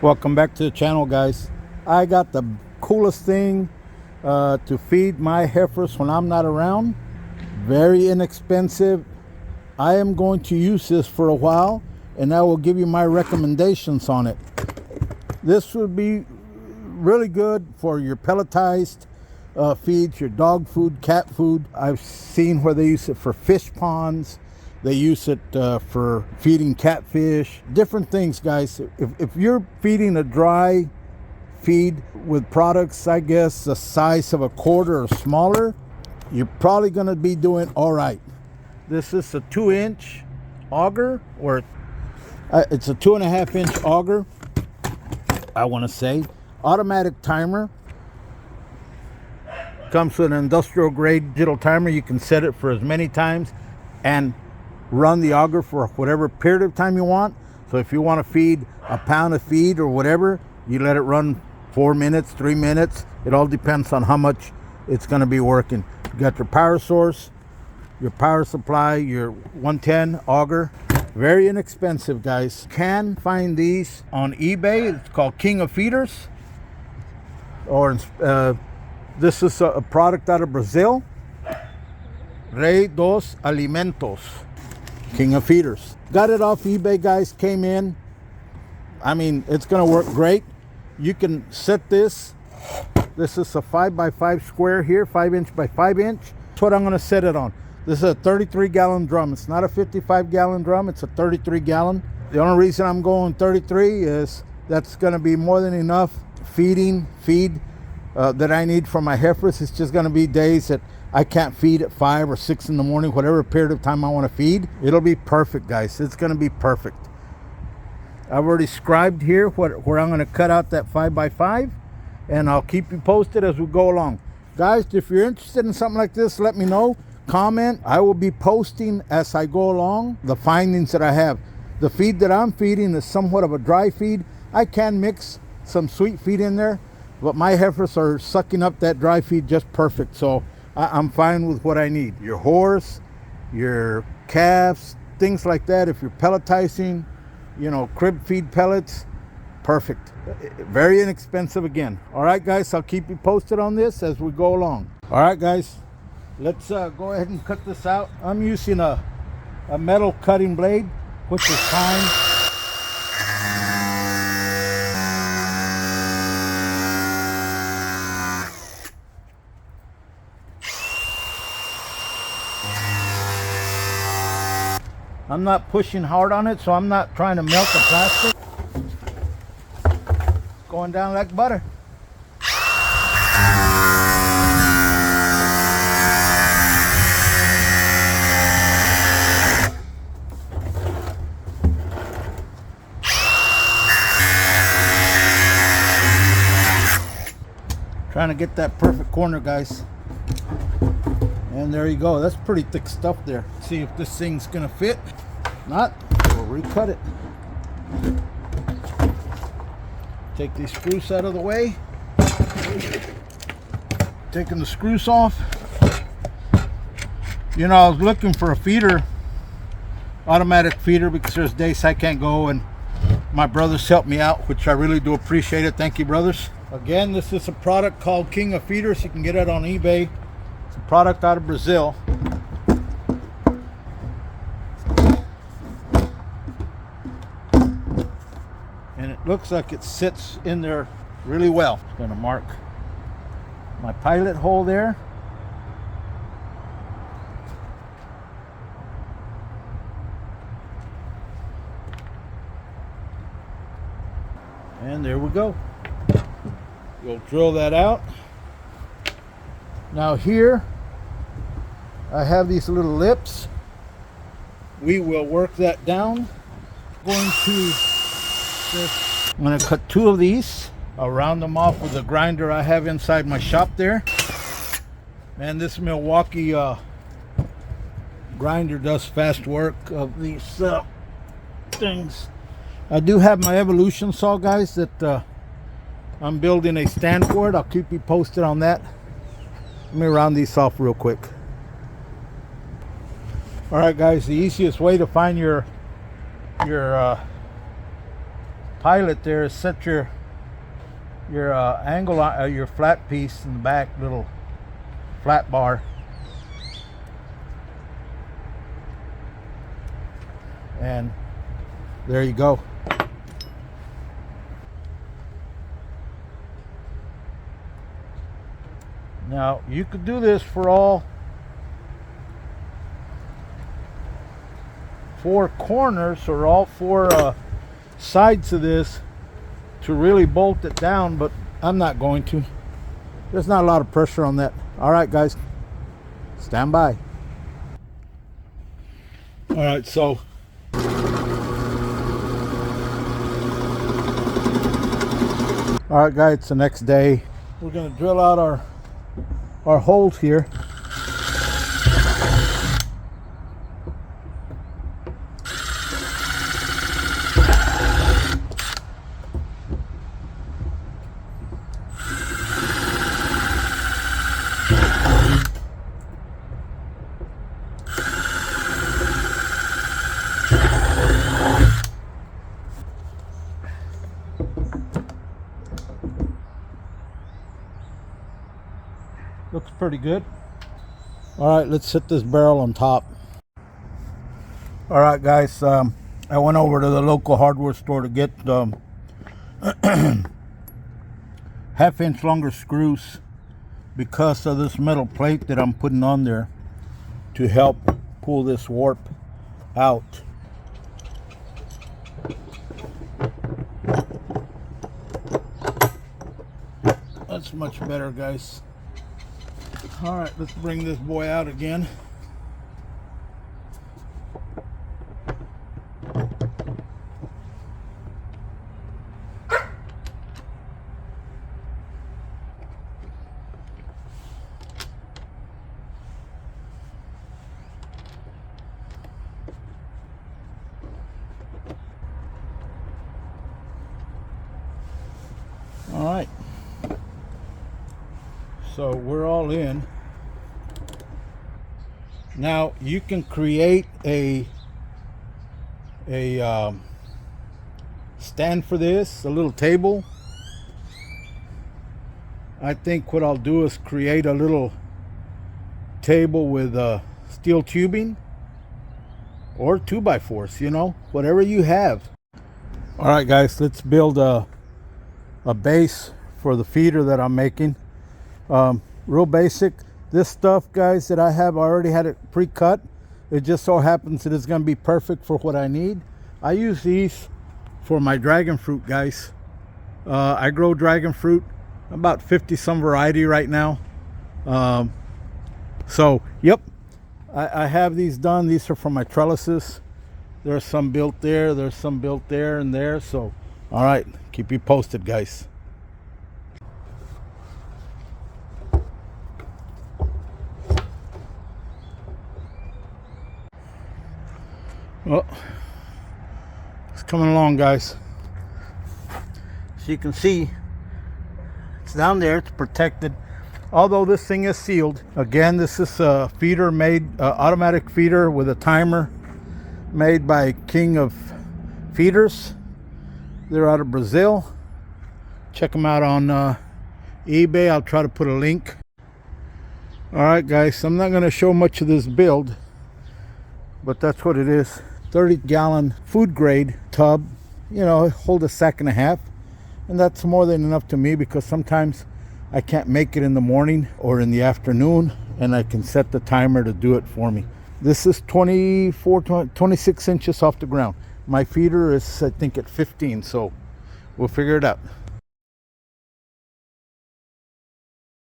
Welcome back to the channel, guys. I got the coolest thing to feed my heifers when I'm not around. Very inexpensive. I am going to use this for a while and I will give you my recommendations on it. This would be really good for your pelletized feeds, your dog food, cat food. I've seen where they use it for fish ponds. They use it for feeding catfish, different things, guys. If you're feeding a dry feed with products, I guess, the size of a quarter or smaller, you're probably gonna be doing all right. This is a 2-inch auger, or it's a 2.5-inch auger, I wanna say. Automatic timer. Comes with an industrial grade digital timer. You can set it for as many times and run the auger for whatever period of time you want. So if you want to feed a pound of feed or whatever, you let it run 4 minutes, 3 minutes. It all depends on how much it's going to be working. You got your power source, your power supply, your 110 auger. Very inexpensive, guys. Can find these on eBay. It's called King of Feeders. Or this is a product out of Brazil. Rey dos Alimentos. King of Feeders. Got it off eBay, guys. Came in. I mean, it's gonna work great. You can set this. This is a 5x5 square here, 5-inch by 5-inch. That's what I'm gonna set it on. This is a 33-gallon drum. It's not a 55-gallon drum. It's a 33-gallon. The only reason I'm going 33 is that's gonna be more than enough feed that I need for my heifers. It's just gonna be days that I can't feed at 5 or 6 in the morning, whatever period of time I want to feed. It'll be perfect, guys. It's going to be perfect. I've already scribed here where I'm going to cut out that 5x5, and I'll keep you posted as we go along. Guys, if you're interested in something like this, let me know. Comment. I will be posting as I go along the findings that I have. The feed that I'm feeding is somewhat of a dry feed. I can mix some sweet feed in there, but my heifers are sucking up that dry feed just perfect. So I'm fine with what I need. Your horse, your calves, things like that. If you're pelletizing, you know, crib feed pellets, perfect. Very inexpensive again. All right, guys, I'll keep you posted on this as we go along. All right, guys, let's go ahead and cut this out. I'm using a metal cutting blade, which is fine. I'm not pushing hard on it, so I'm not trying to melt the plastic. Going down like butter. Trying to get that perfect corner, guys. And there you go. That's pretty thick stuff there. See if this thing's gonna fit. Not, we'll recut it. Take these screws out of the way. Taking the screws off. You know, I was looking for a feeder, automatic feeder, because there's days I can't go, and my brothers helped me out, which I really do appreciate it. Thank you, brothers. Again, this is a product called King of Feeders. You can get it on eBay. It's a product out of Brazil. And it looks like it sits in there really well. I'm going to mark my pilot hole there. And there we go. We'll drill that out. Now here I have these little lips. We will work that down. I'm going to cut 2 of these. I'll round them off with a grinder I have inside my shop there. Man, this Milwaukee grinder does fast work of these things. I do have my Evolution saw, guys, that I'm building a stand for it. I'll keep you posted on that. Let me round these off real quick. All right, guys, the easiest way to find your pilot there is set your angle on your flat piece in the back, little flat bar, and there you go. Now you could do this for all 4 corners or all 4 sides of this to really bolt it down, but I'm not going to. There's not a lot of pressure on that. All right, guys, stand by. All right, so all right, guys, it's the next day. We're gonna drill out our holes here. Looks pretty good. All right, let's set this barrel on top. All right, guys, I went over to the local hardware store to get 1/2-inch longer screws because of this metal plate that I'm putting on there to help pull this warp out. That's much better, guys. All right, let's bring this boy out again. All right, so we're all in. Now you can create a stand for this, a little table. I think what I'll do is create a little table with steel tubing or 2x4s, you know, whatever you have. All right, guys, let's build a base for the feeder that I'm making. Real basic. This stuff, guys, that I have, I already had it pre-cut. It just so happens that it's going to be perfect for what I need. I use these for my dragon fruit, guys. I grow dragon fruit, about 50 some variety right now. So yep, I have these done. These are for my trellises. There's some built there, there's some built there and there. So all right, keep you posted, guys. Well, it's coming along, guys. So you can see it's down there, it's protected, although this thing is sealed. Again, this is a feeder made, automatic feeder with a timer, made by King of Feeders. They're out of Brazil. Check them out on eBay. I'll try to put a link. All right, guys, I'm not going to show much of this build, but that's what it is. 30-gallon food grade tub, you know, hold 1.5 sacks, and that's more than enough to me because sometimes I can't make it in the morning or in the afternoon, and I can set the timer to do it for me. This is 26 inches off the ground. My feeder is, I think, at 15, so we'll figure it out.